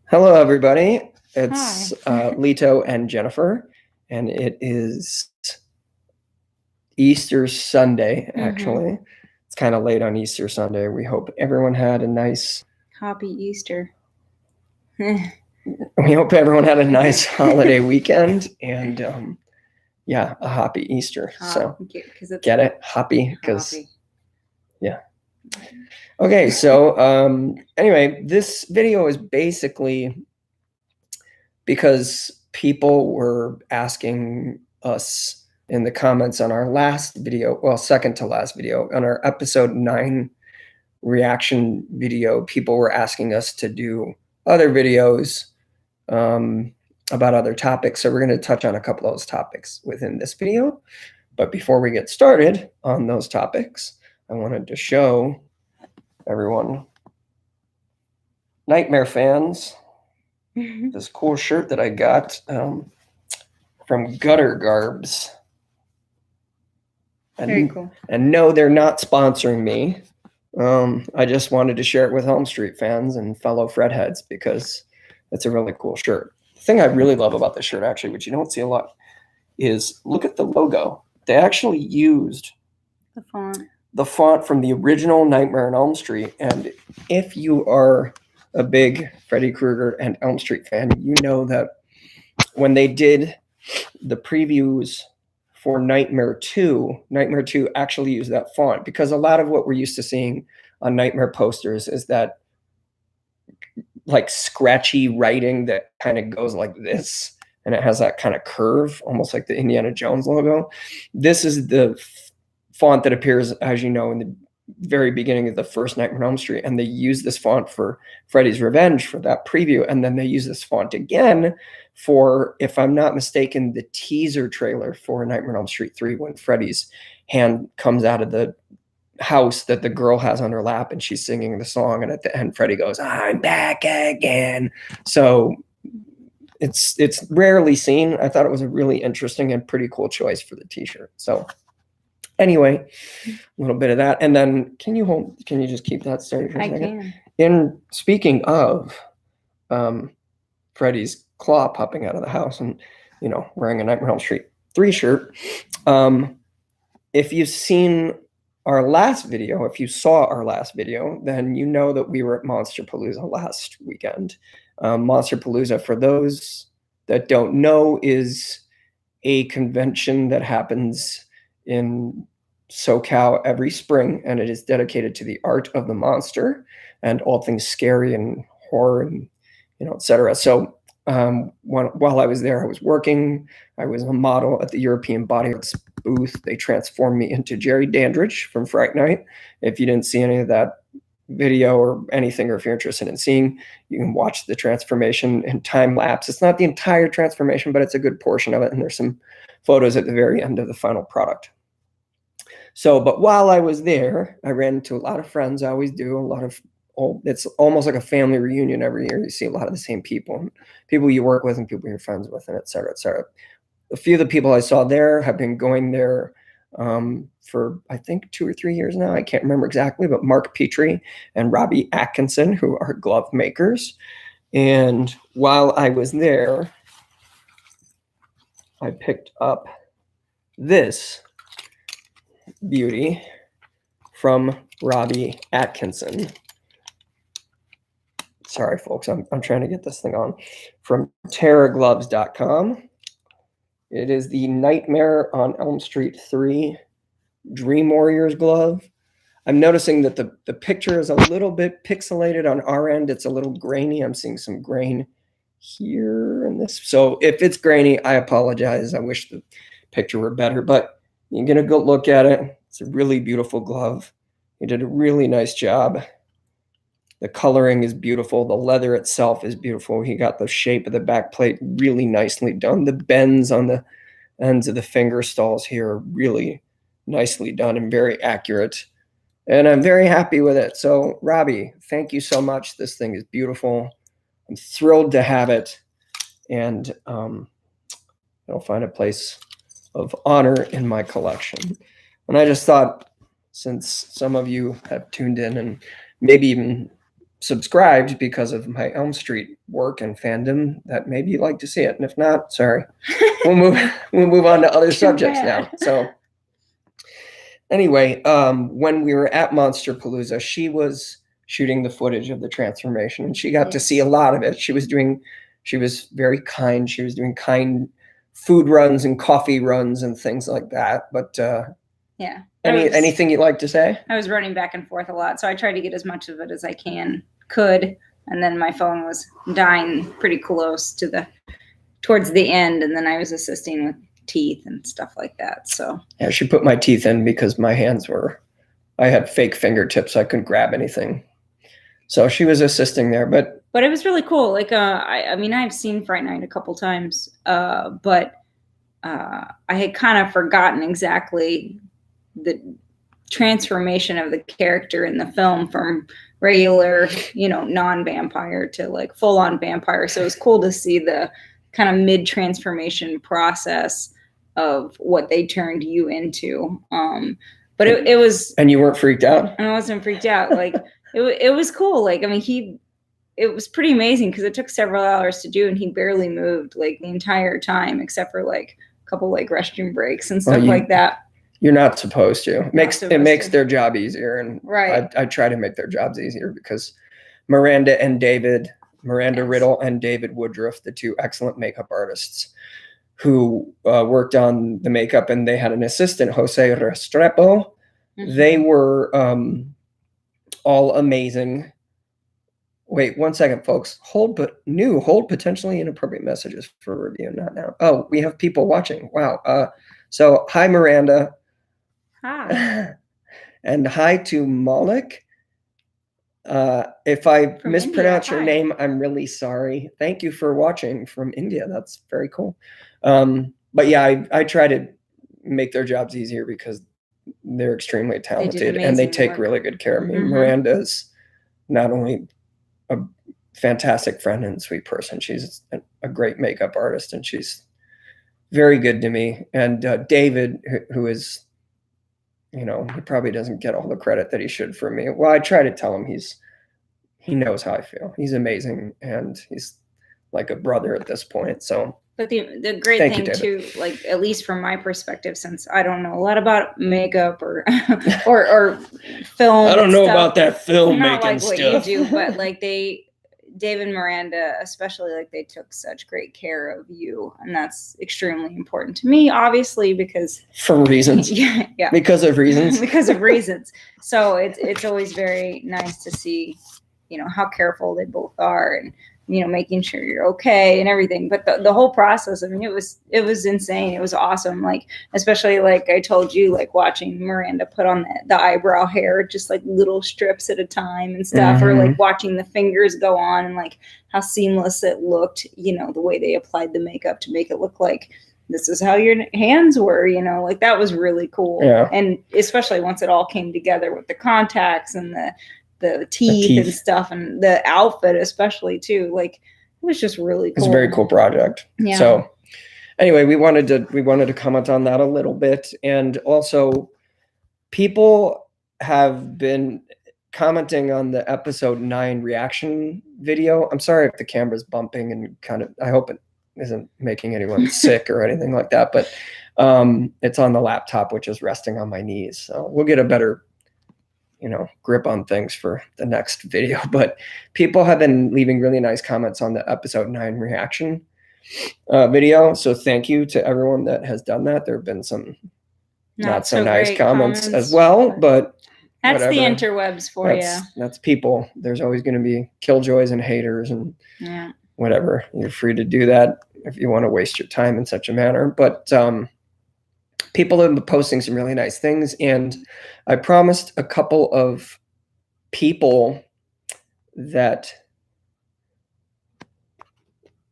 Hello, everybody. It's Hi. Lito and Jennifer, and it is Easter Sunday, actually. It's kind of late on Easter Sunday. We hope everyone had a nice Happy Easter. we hope everyone had a nice holiday weekend and yeah, a happy Easter. So get it? Happy because yeah. Okay, so anyway, this video is basically because people were asking us in the comments on our last video, well, second to last video, on our episode 9 reaction video, people were asking us to do other videos about other topics. So we're going to touch on a couple of those topics within this video. But before we get started on those topics, I wanted to show everyone, Nightmare fans, this cool shirt that I got from Gutter Garbs. Very cool. And no, they're not sponsoring me. I just wanted to share it with Elm Street fans and fellow Fredheads because it's a really cool shirt. The thing I really love about this shirt, actually, which you don't see a lot, is look at the logo. They actually used the font from the original Nightmare on Elm Street. And if you are a big Freddy Krueger and Elm Street fan, you know that when they did the previews for Nightmare 2 actually used that font, because a lot of what we're used to seeing on Nightmare posters is that like scratchy writing that kind of goes like this, and it has that kind of curve, almost like the Indiana Jones logo. This is the font that appears, as you know, in the very beginning of the first Nightmare on Elm Street, and they use this font for Freddy's Revenge for that preview, and then they use this font again for, if I'm not mistaken, the teaser trailer for Nightmare on Elm Street 3, when Freddy's hand comes out of the house that the girl has on her lap and she's singing the song, and at the end Freddy goes, "I'm back again." So it's rarely seen. I thought it was a really interesting and pretty cool choice for the t-shirt. So anyway, a little bit of that. And then can you just keep that steady for a second? Can. In speaking of Freddy's claw popping out of the house and, you know, wearing a Nightmare on Elm Street 3 shirt, if you've seen our last video, if you saw our last video, then you know that we were at Monsterpalooza last weekend. Monsterpalooza, for those that don't know, is a convention that happens in SoCal every spring, and it is dedicated to the art of the monster and all things scary and horror and, you know, etc. So while I was there, I was working. I was a model at the European Body Arts booth. They transformed me into Jerry Dandridge from Fright Night. If you didn't see any of that video or anything, or if you're interested in seeing, you can watch the transformation in time lapse. It's not the entire transformation, but it's a good portion of it, and there's some photos at the very end of the final product. So, but while I was there, I ran into a lot of friends. I always do. It's almost like a family reunion every year. You see a lot of the same people you work with and people you're friends with, and et cetera, et cetera. A few of the people I saw there have been going there for, I think, 2 or 3 years now. I can't remember exactly, but Mark Petrie and Robbie Atkinson, who are glove makers. And while I was there, I picked up this beauty from Robbie Atkinson. Sorry, folks, I'm trying to get this thing on. From terrorgloves.com. It is the Nightmare on Elm Street 3 Dream Warriors glove. I'm noticing that the picture is a little bit pixelated on our end. It's a little grainy. I'm seeing some grain here in this. So if it's grainy, I apologize. I wish the picture were better, but you're going to go look at it. It's a really beautiful glove. He did a really nice job. The coloring is beautiful. The leather itself is beautiful. He got the shape of the back plate really nicely done. The bends on the ends of the finger stalls here are really nicely done and very accurate. And I'm very happy with it. So, Robbie, thank you so much. This thing is beautiful. I'm thrilled to have it. And it'll find a place of honor in my collection. And I just thought, since some of you have tuned in and maybe even subscribed because of my Elm Street work and fandom, that maybe you'd like to see it. And if not, sorry. We'll move on to other subjects now. So anyway, when we were at Monsterpalooza, she was shooting the footage of the transformation, and she got to see a lot of it. She was very kind. She was doing kind food runs and coffee runs and things like that. But yeah. Anything you'd like to say? I was running back and forth a lot, so I tried to get as much of it as I could, and then my phone was dying pretty close towards the end, and then I was assisting with teeth and stuff like that. So yeah, she put my teeth in because I had fake fingertips. I couldn't grab anything. So she was assisting there, but it was really cool. Like, I mean, I've seen Fright Night a couple times, but I had kind of forgotten exactly the transformation of the character in the film from regular, non-vampire to like full-on vampire. So it was cool to see the kind of mid-transformation process of what they turned you into. But it was... And you weren't freaked out? I wasn't freaked out. Like, it was cool. Like, I mean, it was pretty amazing because it took several hours to do, and he barely moved like the entire time, except for like a couple like restroom breaks and stuff like that. You're not supposed to. It makes their job easier, and right. I try to make their jobs easier because Miranda Riddle and David Woodruff, the two excellent makeup artists who worked on the makeup, and they had an assistant, Jose Restrepo. Mm-hmm. They were all amazing. Wait 1 second, folks. Hold potentially inappropriate messages for review. Not now. Oh, we have people watching. Wow. So hi, Miranda. Hi. And hi to Malik. If I mispronounce your name, I'm really sorry. Thank you for watching from India. That's very cool. But yeah, I try to make their jobs easier because they're extremely talented and they take really good care of me. Mm-hmm. Miranda's not only a fantastic friend and sweet person, she's a great makeup artist, and she's very good to me. And David, who is, he probably doesn't get all the credit that he should from me. Well, I try to tell him he knows how I feel. He's amazing, and he's like a brother at this point. So, but the great thing too, like at least from my perspective, since I don't know a lot about makeup or film. I don't know about that filmmaking like stuff. What you do, but like David and Miranda, especially, like they took such great care of you, and that's extremely important to me, obviously, because for reasons. Yeah. Because of reasons. Because of reasons. So it's always very nice to see, how careful they both are, and making sure you're okay and everything. But the whole process, I mean, it was insane. It was awesome. Like, especially like I told you, like watching Miranda put on the eyebrow hair, just like little strips at a time and stuff, mm-hmm. or like watching the fingers go on and like how seamless it looked, the way they applied the makeup to make it look like this is how your hands were, like that was really cool. Yeah. And especially once it all came together with the contacts and the teeth and stuff, and the outfit especially too, like it was just really cool. It's a very cool project. Yeah. So anyway, we wanted to comment on that a little bit. And also, people have been commenting on the episode 9 reaction video. I'm sorry if the camera's bumping and I hope it isn't making anyone sick or anything like that, but it's on the laptop, which is resting on my knees. So we'll get a better grip on things for the next video. But people have been leaving really nice comments on the episode 9 reaction video. So thank you to everyone that has done that. There have been some not so nice comments as well, but that's whatever. The interwebs for you. That's people. There's always going to be killjoys and haters and whatever. You're free to do that if you want to waste your time in such a manner. But people have been posting some really nice things, and I promised a couple of people that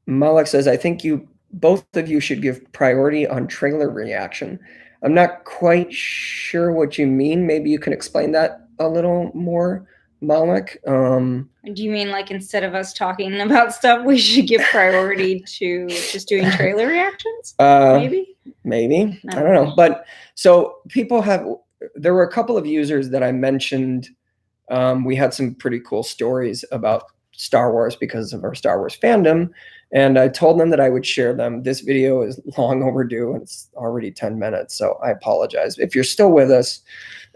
Malik says, I think both of you should give priority on trailer reaction. I'm not quite sure what you mean. Maybe you can explain that a little more, Malik. Do you mean like instead of us talking about stuff, we should give priority to just doing trailer reactions? Maybe. I don't know. But so there were a couple of users that I mentioned we had some pretty cool stories about Star Wars because of our Star Wars fandom. And I told them that I would share them. This video is long overdue and it's already 10 minutes. So I apologize. If you're still with us,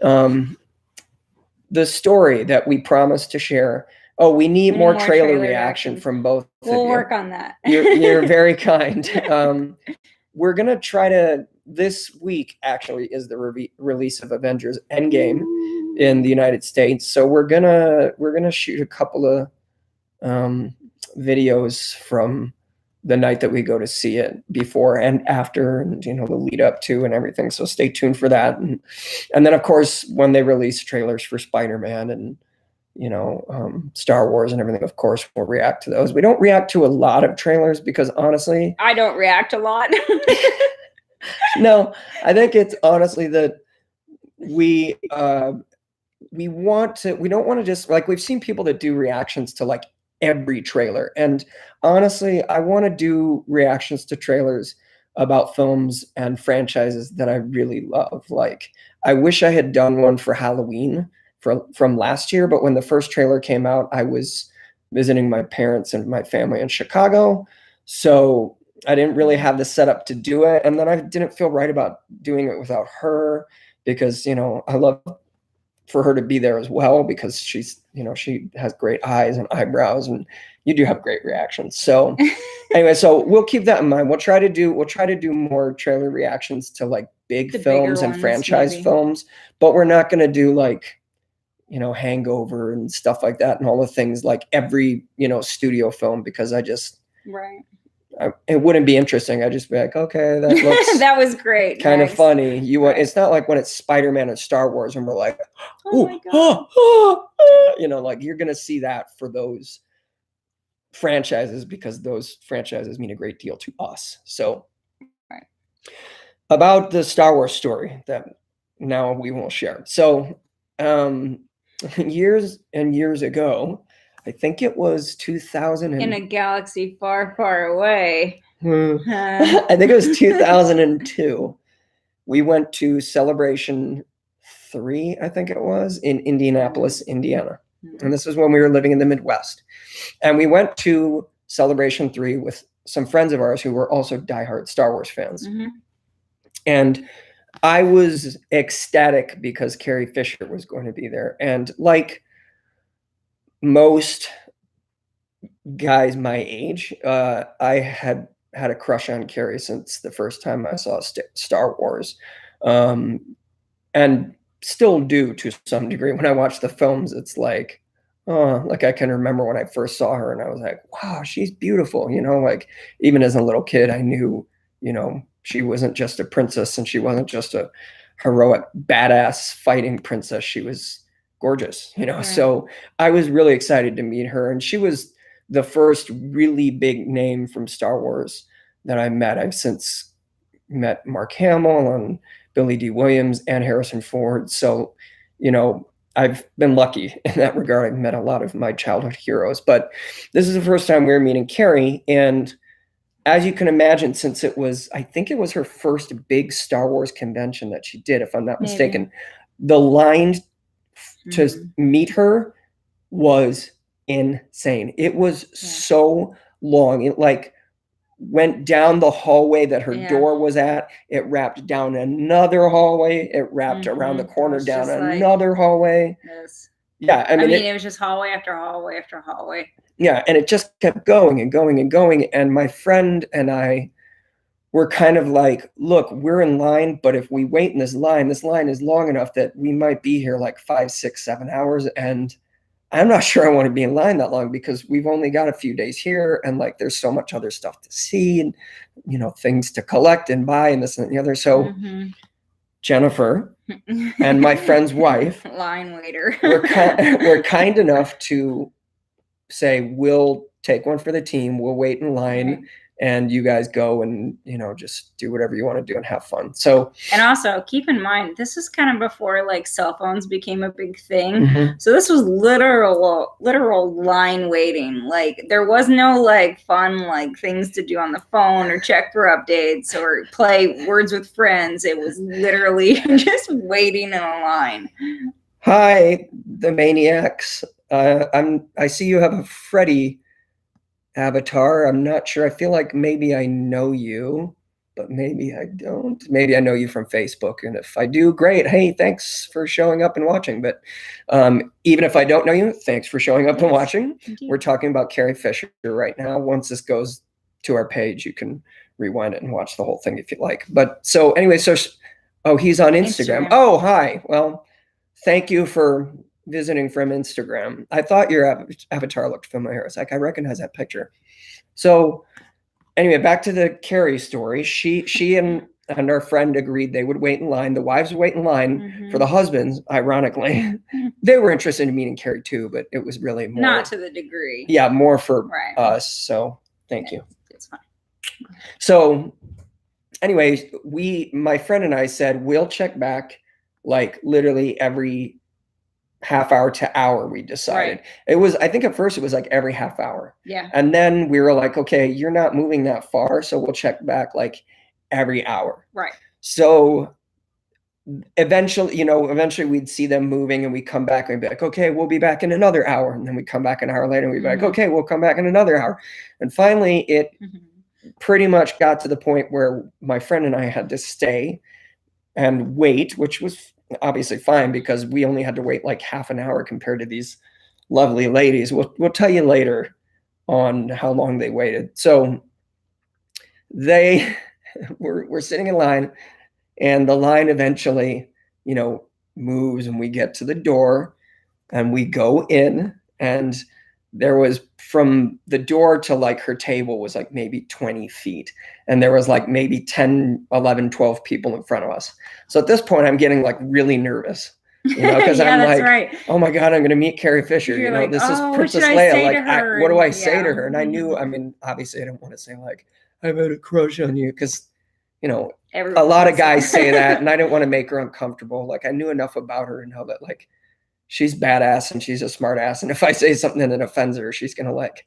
the story that we promised to share. Oh, we need more trailer reaction from both of you. We'll work on that. You're very kind. We're going to try to, this week actually is the release of Avengers Endgame in the United States. So we're gonna shoot a couple of videos from the night that we go to see it, before and after, and the lead up to and everything. So stay tuned for that. And then of course when they release trailers for Spider-Man and Star Wars and everything, of course we'll react to those. We don't react to a lot of trailers because honestly, I don't react a lot. No, I think it's honestly that we don't want to just, like, we've seen people that do reactions to like every trailer. And honestly, I want to do reactions to trailers about films and franchises that I really love. Like, I wish I had done one for Halloween from last year, but when the first trailer came out, I was visiting my parents and my family in Chicago. So I didn't really have the setup to do it. And then I didn't feel right about doing it without her because, I love for her to be there as well because she's, she has great eyes and eyebrows and you do have great reactions. So anyway, so we'll keep that in mind. We'll try to do more trailer reactions to like big films and franchise films, but we're not going to do like, Hangover and stuff like that and all the things like every, studio film because I just, right. It wouldn't be interesting. I'd just be like, okay, that looks that was great. Kind of funny. It's not like when it's Spider-Man and Star Wars and we're like, oh my God. Like you're going to see that for those franchises because those franchises mean a great deal to us. So right. About the Star Wars story that now we won't share. So years and years ago, I think it was 2000 in a galaxy far, far away. I think it was 2002. We went to Celebration 3, I think it was, in Indianapolis, Indiana. And this is when we were living in the Midwest. And we went to Celebration 3 with some friends of ours who were also diehard Star Wars fans. Mm-hmm. And I was ecstatic because Carrie Fisher was going to be there. And like most guys my age, I had a crush on Carrie since the first time I saw Star Wars, and still do to some degree. When I watch the films, it's like, oh, like I can remember when I first saw her and I was like, wow, she's beautiful. Like even as a little kid, I knew, she wasn't just a princess and she wasn't just a heroic, badass fighting princess. She was gorgeous, Right. So I was really excited to meet her. And she was the first really big name from Star Wars that I met. I've since met Mark Hamill and Billy D. Williams and Harrison Ford. So, I've been lucky in that regard. I've met a lot of my childhood heroes, but this is the first time we were meeting Carrie. And as you can imagine, since I think it was her first big Star Wars convention that she did, if I'm not mistaken, the line to meet her was insane. It was so long. It like went down the hallway that her door was at. It wrapped down another hallway. It wrapped around the corner down another hallway. Yes. Yeah. I mean, it was just hallway after hallway after hallway. Yeah. And it just kept going and going and going. And my friend and I were kind of like, look, we're in line, but if we wait in this line is long enough that we might be here like 5, 6, 7 hours. And I'm not sure I want to be in line that long because we've only got a few days here. And like, there's so much other stuff to see and, things to collect and buy and this and the other. So Jennifer and my friend's wife, line waiter, were kind enough to say, we'll take one for the team. We'll wait in line and you guys go and, just do whatever you want to do and have fun. So, and also keep in mind, this is kind of before like cell phones became a big thing. So this was literal line waiting. Like there was no like fun, like things to do on the phone or check for updates or play Words with Friends. It was literally just waiting in a line. Hi, the Maniacs. I see you have a Freddy avatar. I'm not sure. I feel like maybe I know you, but maybe I don't. Maybe I know you from Facebook. And if I do, great. Hey, thanks for showing up and watching. But even if I don't know you, thanks for showing up and watching. We're talking about Carrie Fisher right now. Once this goes to our page, you can rewind it and watch the whole thing if you like. But so anyway, oh, he's on Instagram. Oh, hi. Well, thank you for visiting from Instagram. I thought your avatar looked familiar. It's like, I recognize that picture. So anyway, back to the Carrie story. She and our friend agreed they would wait in line. The wives would wait in line for the husbands. Ironically, they were interested in meeting Carrie too, but it was really more, not to the degree. Yeah, more for us. So thank you. It's fine. So anyway, my friend and I said, we'll check back like literally every half hour to hour. We decided it was, I think at first it was like every half hour. Yeah. And then we were like, okay, you're not moving that far. So we'll check back like every hour. Right. So eventually we'd see them moving and we come back and be like, okay, we'll be back in another hour. And then we come back an hour later and we'd be like, okay, we'll come back in another hour. And finally it pretty much got to the point where my friend and I had to stay and wait, which was obviously fine because we only had to wait like half an hour compared to these lovely ladies. We'll tell you later on how long they waited. So they were sitting in line, and the line eventually, moves, and we get to the door and we go in, and there was from the door to like her table was like maybe 20 feet. And there was like maybe 10, 11, 12 people in front of us. So at this point I'm getting like really nervous, because I'm like, oh my God, I'm going to meet Carrie Fisher. This is Princess Leia. Like, what do I say to her? And I knew, obviously I don't want to say like, I've had a crush on you. Cause a lot of guys say that, and I didn't want to make her uncomfortable. Like I knew enough about her and know that like, she's badass and she's a smart ass. And if I say something that offends her, she's going to like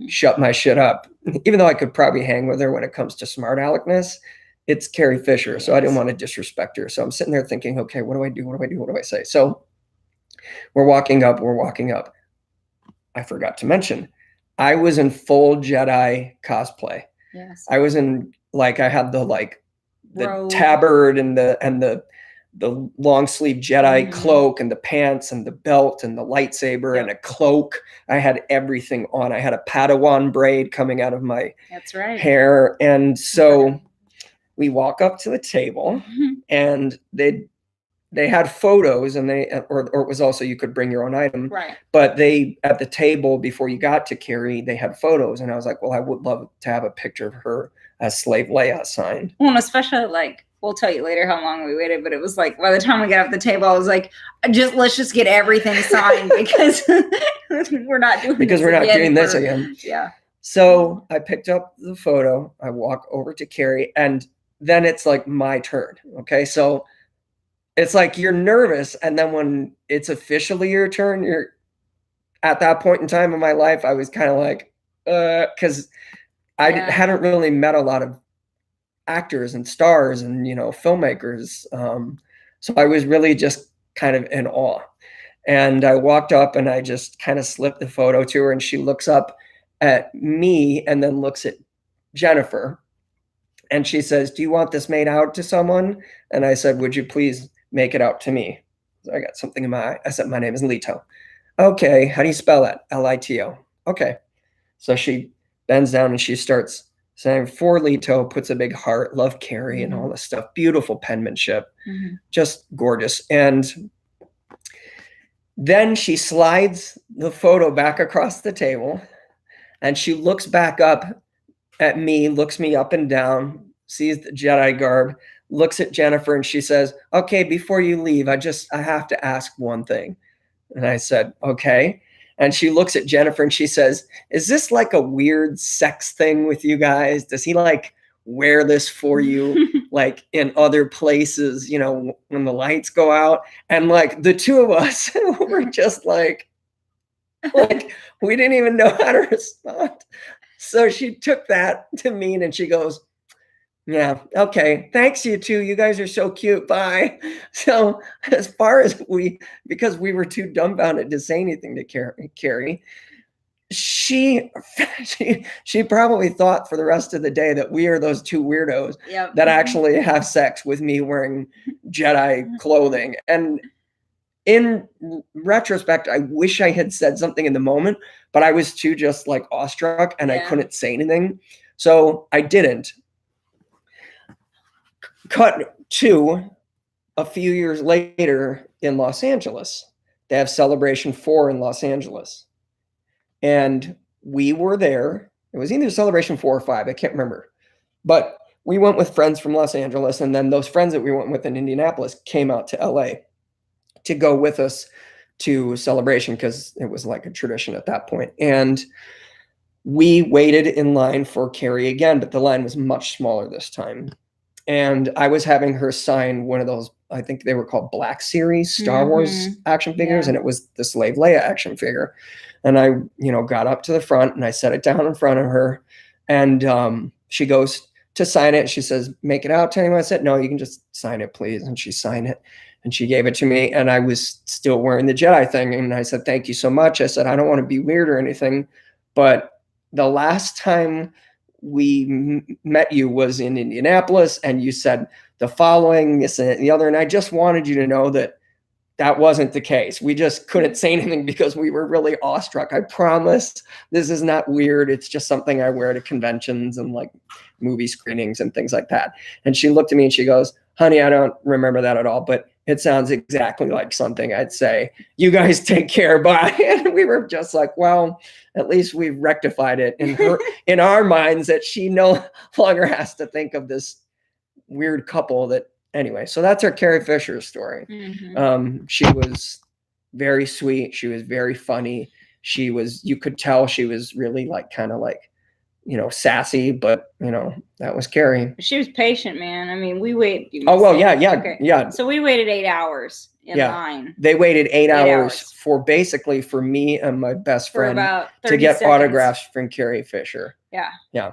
shut my shit up. Even though I could probably hang with her when it comes to smart aleckness, it's Carrie Fisher. So I didn't want to disrespect her. So I'm sitting there thinking, okay, what do I do? What do I do? What do I say? So we're walking up. I forgot to mention, I was in full Jedi cosplay. Yes. I was in like, I had the tabard and the long sleeve Jedi cloak and the pants and the belt and the lightsaber and a cloak. I had everything on. I had a Padawan braid coming out of my hair. And so we walk up to the table and they had photos, and or it was also, you could bring your own item. Right. But they, at the table before you got to Carrie, they had photos. And I was like, well, I would love to have a picture of her as Slave Leia signed. Well, and especially like, we'll tell you later how long we waited, but it was like, by the time we got off the table, I was like, let's just get everything signed because we're not doing this again. Yeah. So I picked up the photo. I walk over to Carrie, and then it's like my turn. Okay. So it's like you're nervous. And then when it's officially your turn, you're at that point in time in my life, I was kind of like, because I hadn't really met a lot of actors and stars and filmmakers, so I was really just kind of in awe. And I walked up and I just kind of slipped the photo to her, and she looks up at me and then looks at Jennifer, and she says, do you want this made out to someone? And I said, would you please make it out to me? So I got something in my eye. I said, my name is Lito. Okay, how do you spell that? Lito. Okay. So she bends down and she starts saying, for Lito, puts a big heart, love Carrie, and all this stuff. Beautiful penmanship, just gorgeous. And then she slides the photo back across the table, and she looks back up at me, looks me up and down, sees the Jedi garb, looks at Jennifer, and she says, okay, before you leave, I have to ask one thing. And I said, okay. And she looks at Jennifer and she says, is this like a weird sex thing with you guys? Does he like wear this for you like in other places, when the lights go out? And like the two of us were just like we didn't even know how to respond. So she took that to mean, and she goes, Yeah. Okay. Thanks, you two. You guys are so cute. Bye. So as far as because we were too dumbfounded to say anything to Carrie, she she probably thought for the rest of the day that we are those two weirdos Yep. that actually have sex with me wearing Jedi clothing. And in retrospect, I wish I had said something in the moment, but I was too just like awestruck and I couldn't say anything. So I didn't. Cut to a few years later in Los Angeles. They have Celebration 4 in Los Angeles. And we were there. It was either Celebration 4 or 5. I can't remember. But we went with friends from Los Angeles. And then those friends that we went with in Indianapolis came out to LA to go with us to Celebration because it was like a tradition at that point. And we waited in line for Carrie again, but the line was much smaller this time. And I was having her sign one of those, I think they were called Black Series Star Wars action figures. And it was the Slave Leia action figure. And I, got up to the front and I set it down in front of her. And she goes to sign it. She says, make it out to anyone. I said, no, you can just sign it, please. And she signed it and she gave it to me. And I was still wearing the Jedi thing. And I said, thank you so much. I said, I don't want to be weird or anything, but the last time we met you was in Indianapolis and you said the following, this and the other. And I just wanted you to know that that wasn't the case. We just couldn't say anything because we were really awestruck. I promise this is not weird. It's just something I wear to conventions and like movie screenings and things like that. And she looked at me and she goes, honey, I don't remember that at all, but it sounds exactly like something I'd say. You guys take care, bye. And we were just like, well, at least we've rectified it in our minds that she no longer has to think of this weird couple that anyway. So that's our Carrie Fisher story. She was very sweet. She was very funny. You could tell she was really like kind of like, sassy, but that was Carrie. She was patient, man. I mean, we waited. Oh, well, yeah. So we waited 8 hours in line. They waited 8 hours for basically for me and my best friend to get autographs from Carrie Fisher. Yeah.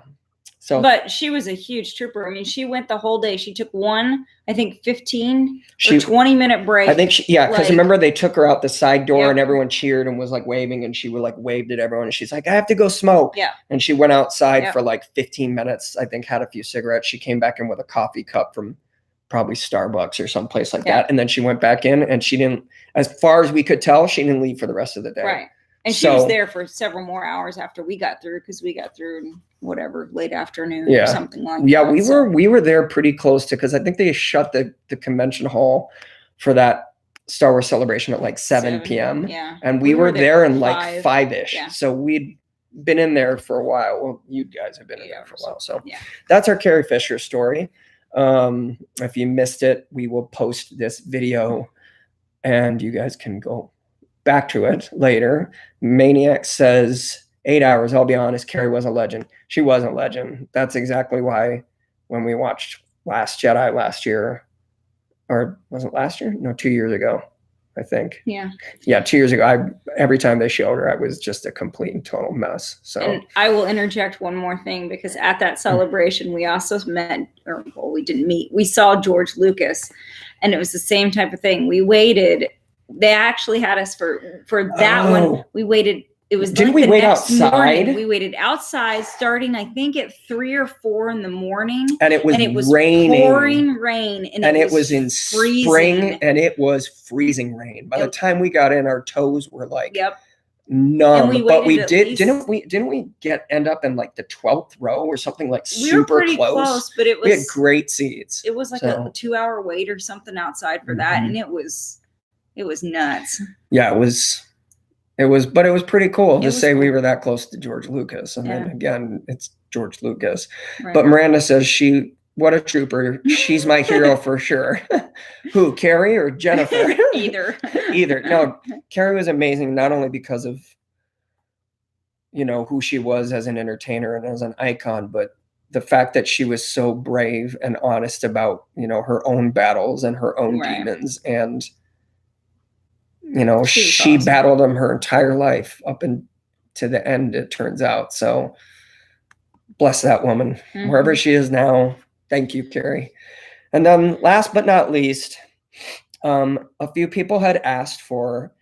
So, but she was a huge trooper. I mean, she went the whole day. She took one, I think 15 or 20-minute break. I think because remember they took her out the side door and everyone cheered and was like waving and she would like waved at everyone and she's like, I have to go smoke. Yeah. And she went outside for like 15 minutes, I think had a few cigarettes. She came back in with a coffee cup from probably Starbucks or someplace like that. And then she went back in and she didn't, as far as we could tell, she didn't leave for the rest of the day. Right. And she was there for several more hours after we got through because we got through in whatever late afternoon or something like that. Yeah, we were there pretty close to because I think they shut the convention hall for that Star Wars Celebration at like 7 p.m. Yeah. And we were there in like 5-ish. Yeah. So we'd been in there for a while. Well, you guys have been in there for a while. So that's our Carrie Fisher story. If you missed it, we will post this video and you guys can go back to it later. Maniac says 8 hours. I'll be honest, Carrie was a legend. She was a legend. That's exactly why when we watched Last Jedi last year, or was it last year? No, 2 years ago, I think. Yeah, 2 years ago. Every time they showed her, I was just a complete and total mess. So and I will interject one more thing because at that celebration, we also met, or well, we didn't meet. We saw George Lucas, and it was the same type of thing. We waited. They actually had us for that one. We waited. It was didn't we wait outside? Morning. We waited outside starting I think at 3 or 4 in the morning. And it was raining. Pouring rain. And it was in spring and it was freezing rain. By the time we got in, our toes were like numb. But we didn't we end up in like the 12th row or something like super we were pretty close, but we had great seats. It was like a 2-hour wait or something outside for that. And it was nuts. Yeah, it was, but it was pretty cool to say we were that close to George Lucas. And then again, it's George Lucas. Right. But Miranda says what a trooper. She's my hero for sure. Who, Carrie or Jennifer? Either. No, Carrie was amazing, not only because of, who she was as an entertainer and as an icon, but the fact that she was so brave and honest about, her own battles and her own demons. And she awesome. Battled them her entire life up to the end, it turns out. So bless that woman. Wherever she is now, Thank you, Carrie. And then last but not least, a few people had asked for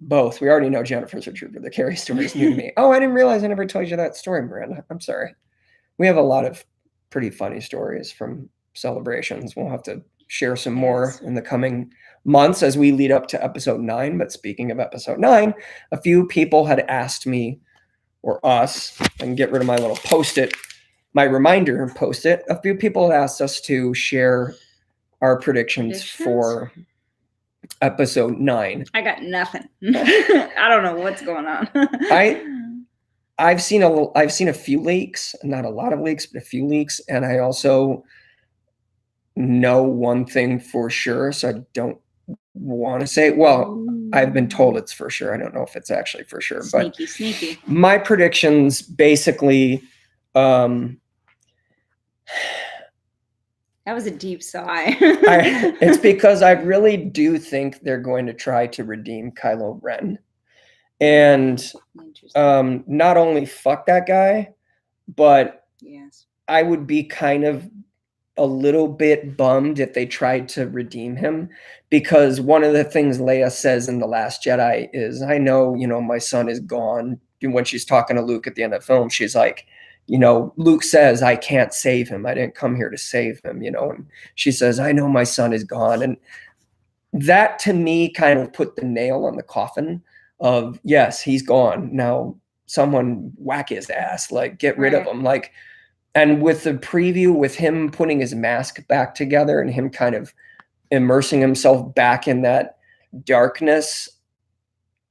both. We already know Jennifer's a trooper. The Carrie story is new to me. Oh, I didn't realize I never told you that story, Miranda. I'm sorry. We have a lot of pretty funny stories from celebrations. We'll have to share some more in the coming months as we lead up to episode 9. But speaking of episode 9, a few people had asked me, or us, and get rid of my little post-it, my reminder post-it. A few people had asked us to share our predictions for episode 9. I got nothing. I don't know what's going on. I've seen a few leaks, not a lot of leaks, but a few leaks, and I also know one thing for sure, so I don't want to say, well, I've been told it's for sure. I don't know if it's actually for sure, but sneaky. My predictions basically, that was a deep sigh. it's because I really do think they're going to try to redeem Kylo Ren. And not only fuck that guy, but yes, I would be kind of a little bit bummed if they tried to redeem him, because one of the things Leia says in The Last Jedi is, I know, my son is gone. When she's talking to Luke at the end of the film, she's like, Luke says, I can't save him. I didn't come here to save him, and she says, I know my son is gone. And that to me kind of put the nail on the coffin of, yes, he's gone. Now someone whack his ass, like get rid of him. Like, and with the preview, with him putting his mask back together and him kind of immersing himself back in that darkness,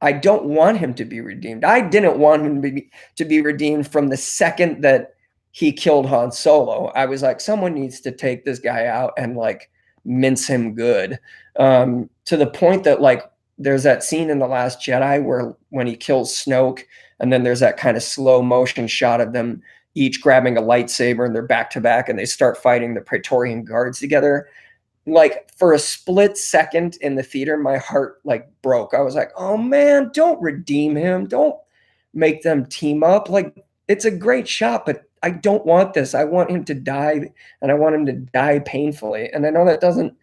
I don't want him to be redeemed. I didn't want him to be redeemed from the second that he killed Han Solo. I was like, someone needs to take this guy out and like mince him good, to the point that like there's that scene in The Last Jedi where when he kills Snoke, and then there's that kind of slow motion shot of them each grabbing a lightsaber and they're back to back and they start fighting the Praetorian guards together. Like for a split second in the theater, my heart like broke. I was like, oh man, don't redeem him. Don't make them team up. Like it's a great shot, but I don't want this. I want him to die, and I want him to die painfully. And I know that doesn't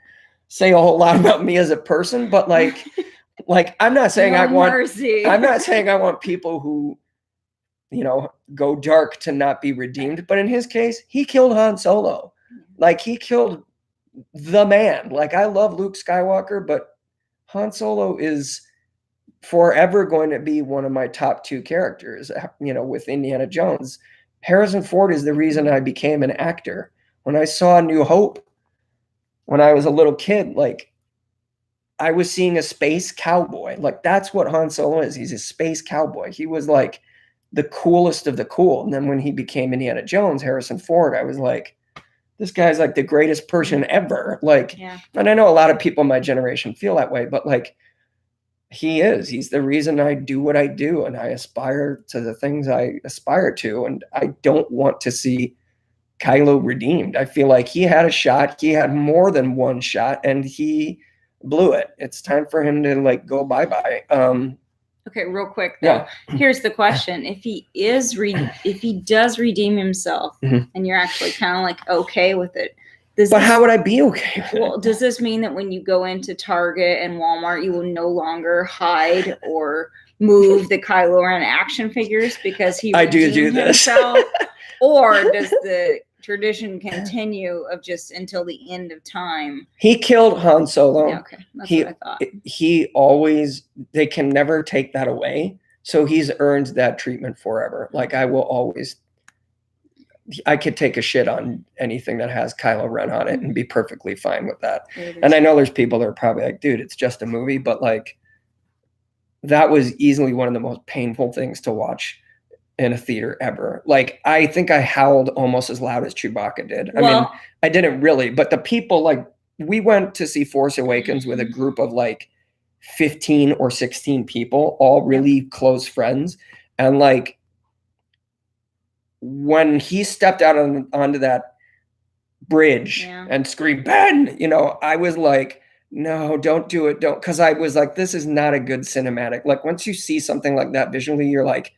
say a whole lot about me as a person, but like I'm not saying I'm not saying I want people who, go dark to not be redeemed. But in his case, he killed Han Solo. Like he killed the man. Like I love Luke Skywalker, but Han Solo is forever going to be one of my top 2 characters, with Indiana Jones. Harrison Ford is the reason I became an actor. When I saw New Hope, when I was a little kid, like I was seeing a space cowboy. Like that's what Han Solo is. He's a space cowboy. He was like the coolest of the cool. And then when he became Indiana Jones, Harrison Ford, I was like, this guy's like the greatest person ever. Like, and I know a lot of people in my generation feel that way, but like he's the reason I do what I do. And I aspire to the things I aspire to. And I don't want to see Kylo redeemed. I feel like he had a shot. He had more than one shot and he blew it. It's time for him to like go bye-bye. Okay, real quick though. Yeah. Here's the question: if he does redeem himself, and you're actually kind of like okay with it, how would I be okay with it? Well, does this mean that when you go into Target and Walmart, you will no longer hide or move the Kylo Ren action figures because he redeemed himself? Or does the tradition continue of just until the end of time? He killed Han Solo. Yeah, okay, that's what I thought. They can never take that away. So he's earned that treatment forever. Like I could take a shit on anything that has Kylo Ren on it and be perfectly fine with that. And I know there's people that are probably like, dude, it's just a movie. But like, that was easily one of the most painful things to watch in a theater ever. Like, I think I howled almost as loud as Chewbacca did. I mean, I didn't really, but the people, like, we went to see Force Awakens with a group of like 15 or 16 people, all really close friends. And like, when he stepped out onto that bridge and screamed, Ben, I was like, no, don't do it. Don't. Cause I was like, this is not a good cinematic. Like once you see something like that visually, you're like,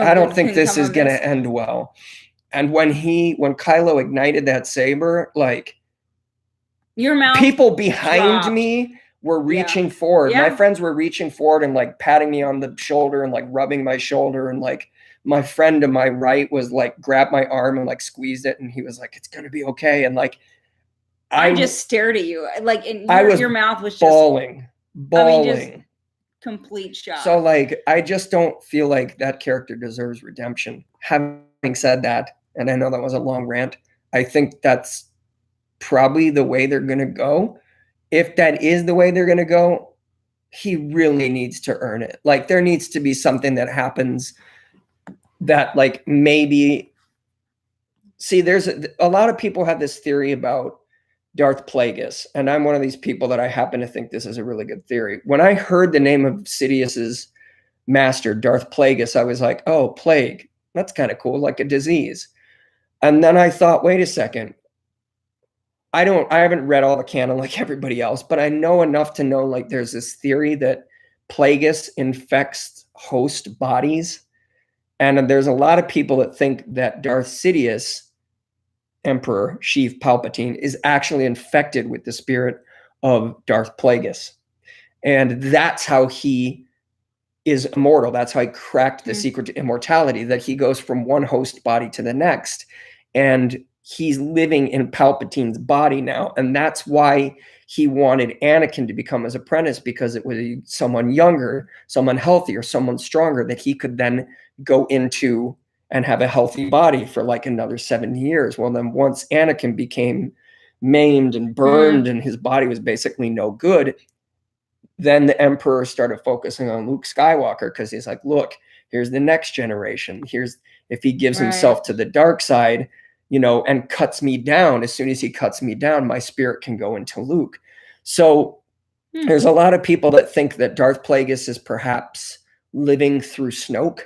I don't think this is going to end well. And when Kylo ignited that saber, like, Your mouth people behind dropped. me were reaching forward. Yeah. My friends were reaching forward and like patting me on the shoulder and like rubbing my shoulder. And like my friend to my right was like grabbed my arm and like squeezed it. And he was like, it's going to be okay. And like, I just stared at you. Like, and your mouth was just bawling. I mean, just complete shock. So like, I just don't feel like that character deserves redemption. Having said that, and I know that was a long rant, I think that's probably the way they're going to go. If that is the way they're going to go, he really needs to earn it. Like, there needs to be something that happens that like maybe, see, there's a lot of people have this theory about Darth Plagueis, and I'm one of these people that I happen to think this is a really good theory. When I heard the name of Sidious's master, Darth Plagueis, I was like, oh, plague, that's kind of cool, like a disease. And then I thought, wait a second, I haven't read all the canon like everybody else, but I know enough to know like there's this theory that Plagueis infects host bodies. And there's a lot of people that think that Darth Sidious, Emperor Sheev Palpatine, is actually infected with the spirit of Darth Plagueis. And that's how he is immortal. That's how he cracked the secret to immortality, that he goes from one host body to the next. And he's living in Palpatine's body now. And that's why he wanted Anakin to become his apprentice, because it was someone younger, someone healthier, someone stronger that he could then go into and have a healthy body for like another 7 years. Well, then once Anakin became maimed and burned and his body was basically no good, then the Emperor started focusing on Luke Skywalker, because he's like, look, here's the next generation. Here's, if he gives himself to the dark side, you know, and cuts me down, as soon as he cuts me down, my spirit can go into Luke. So there's a lot of people that think that Darth Plagueis is perhaps living through Snoke,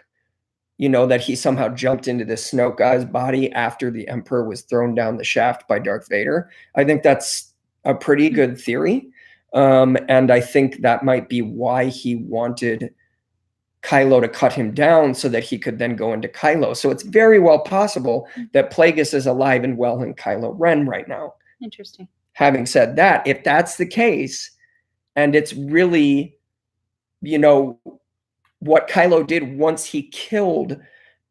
you know, that he somehow jumped into this Snoke guy's body after the Emperor was thrown down the shaft by Darth Vader. I think that's a pretty good theory. And I think that might be why he wanted Kylo to cut him down so that he could then go into Kylo. So it's very well possible that Plagueis is alive and well in Kylo Ren right now. Interesting. Having said that, if that's the case, and it's really, you know, what Kylo did once he killed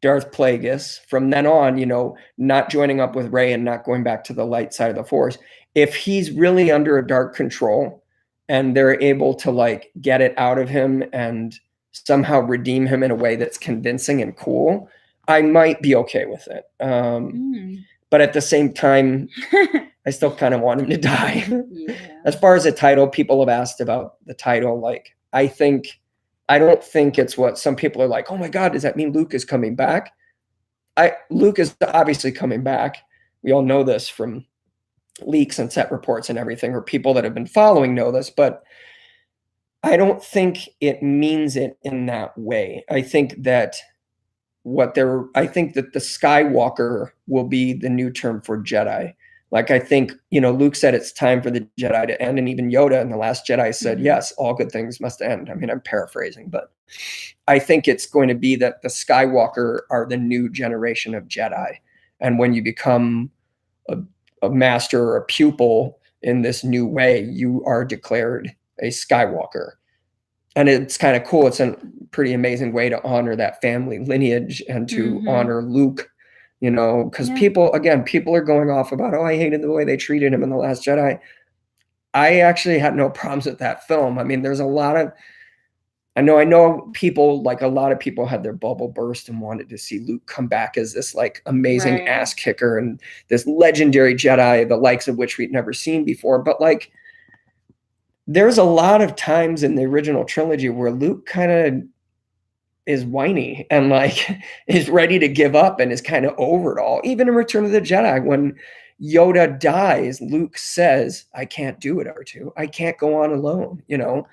Darth Plagueis, from then on, you know, not joining up with Rey and not going back to the light side of the Force, if he's really under a dark control and they're able to like get it out of him and somehow redeem him in a way that's convincing and cool, I might be okay with it. But at the same time, I still kind of want him to die. As far as the title, people have asked about the title. Like, I don't think it's what some people are like, oh my God, does that mean Luke is coming back? Luke is obviously coming back. We all know this from leaks and set reports and everything, or people that have been following know this, but I don't think it means it in that way. I think that the Skywalker will be the new term for Jedi. Like, I think, you know, Luke said it's time for the Jedi to end, and even Yoda in The Last Jedi said, yes, all good things must end. I mean, I'm paraphrasing, but I think it's going to be that the Skywalker are the new generation of Jedi. And when you become a master or a pupil in this new way, you are declared a Skywalker. And it's kind of cool. It's a pretty amazing way to honor that family lineage and to honor Luke, you know, because people are going off about, oh, I hated the way they treated him in The Last Jedi. I actually had no problems with that film. I mean, there's a lot of, I know people, like a lot of people had their bubble burst and wanted to see Luke come back as this like amazing ass kicker and this legendary Jedi, the likes of which we'd never seen before. But like, there's a lot of times in the original trilogy where Luke kind of is whiny and like is ready to give up and is kind of over it all. Even in Return of the Jedi, when Yoda dies, Luke says, I can't do it, R2. I can't go on alone, you know?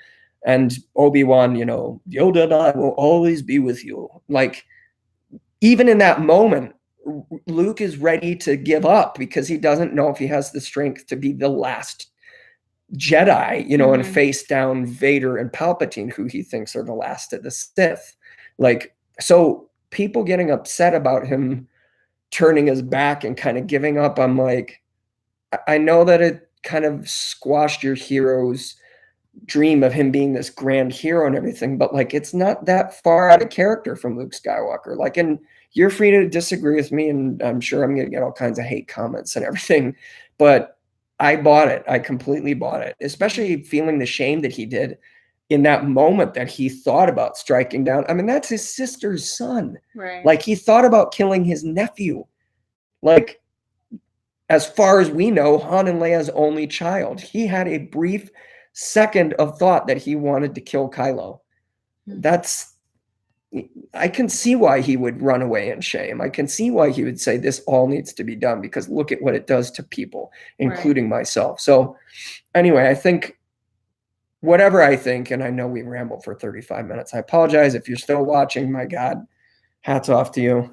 And Obi-Wan, you know, Yoda and I will always be with you. Like, even in that moment, Luke is ready to give up because he doesn't know if he has the strength to be the last Jedi, you know, and face down Vader and Palpatine, who he thinks are the last of the Sith. Like, so people getting upset about him turning his back and kind of giving up, I'm like, I know that it kind of squashed your hero's dream of him being this grand hero and everything, but like it's not that far out of character from Luke Skywalker. Like, and you're free to disagree with me, and I'm sure I'm gonna get all kinds of hate comments and everything, but I bought it. I completely bought it, especially feeling the shame that he did in that moment that he thought about striking down. I mean, that's his sister's son. Right. Like, he thought about killing his nephew. Like, as far as we know, Han and Leia's only child. He had a brief second of thought that he wanted to kill Kylo. That's, I can see why he would run away in shame. I can see why he would say this all needs to be done, because look at what it does to people, including myself. So anyway, I think whatever I think, and I know we rambled for 35 minutes. I apologize if you're still watching. My God, hats off to you.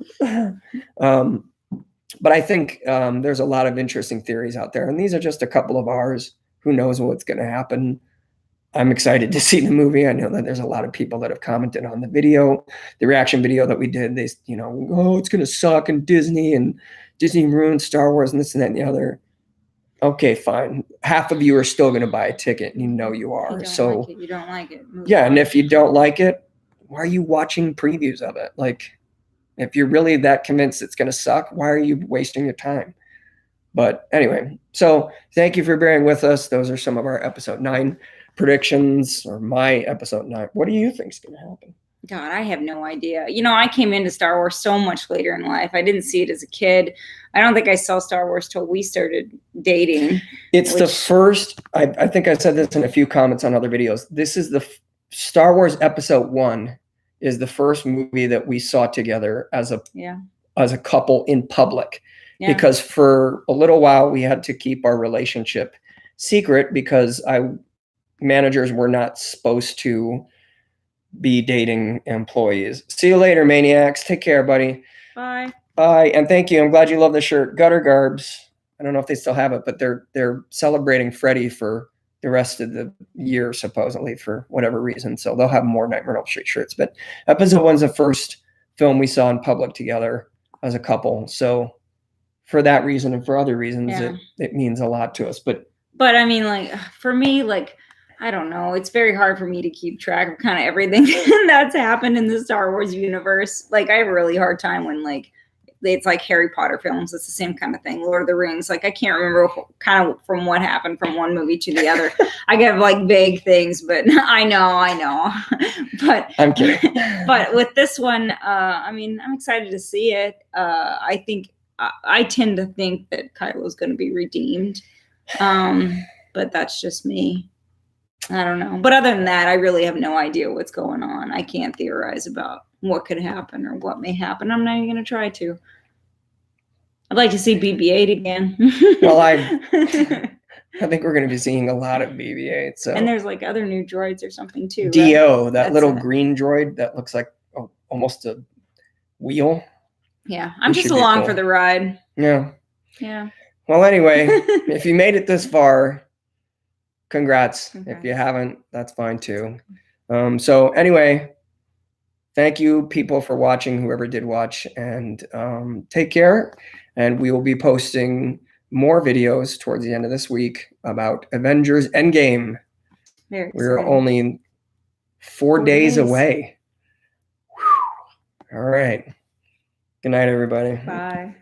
But I think there's a lot of interesting theories out there, and these are just a couple of ours. Who knows what's going to happen? I'm excited to see the movie. I know that there's a lot of people that have commented on the video, the reaction video that we did. They, you know, oh, it's going to suck, and Disney ruined Star Wars and this and that and the other. Okay, fine. Half of you are still going to buy a ticket, and you know you are. So you don't like it. Yeah, and if you don't like it, why are you watching previews of it? Like, if you're really that convinced it's going to suck, why are you wasting your time? But anyway, so thank you for bearing with us. Those are some of our episode 9 predictions, or my episode 9. What do you think is going to happen? God, I have no idea. You know, I came into Star Wars so much later in life. I didn't see it as a kid. I don't think I saw Star Wars till we started dating. It's the first, I think I said this in a few comments on other videos. This is the Star Wars episode 1 is the first movie that we saw together as a couple in public. Yeah. Because for a little while we had to keep our relationship secret because managers were not supposed to be dating employees. See you later, maniacs. Take care, buddy. Bye. Bye. And thank you. I'm glad you love the shirt. Gutter Garbs. I don't know if they still have it, but they're celebrating Freddie for the rest of the year, supposedly, for whatever reason. So they'll have more Nightmare on Elm Street shirts. But episode 1's the first film we saw in public together as a couple. So for that reason and for other reasons, it means a lot to us. But I mean, like, for me, like, I don't know. It's very hard for me to keep track of kind of everything that's happened in the Star Wars universe. Like, I have a really hard time when, like, it's like Harry Potter films. It's the same kind of thing. Lord of the Rings. Like, I can't remember kind of from what happened from one movie to the other. I get like vague things, but I know. But I'm kidding. But with this one, I mean, I'm excited to see it. I think I tend to think that Kylo's going to be redeemed. But that's just me. I don't know. But other than that, I really have no idea what's going on. I can't theorize about what could happen or what may happen. I'm not even going to try to. I'd like to see BB-8 again. Well, I think we're going to be seeing a lot of BB-8. So. And there's like other new droids or something too. D.O., right? That's little green droid that looks like almost a wheel. Yeah, I'm just along for the ride. Yeah. Yeah. Well, anyway, if you made it this far, congrats. If you haven't, that's fine too. So anyway, thank you people for watching, whoever did watch, and take care. And we will be posting more videos towards the end of this week about Avengers Endgame. We're only 4 days away. Whew. All right. Good night, everybody. Bye.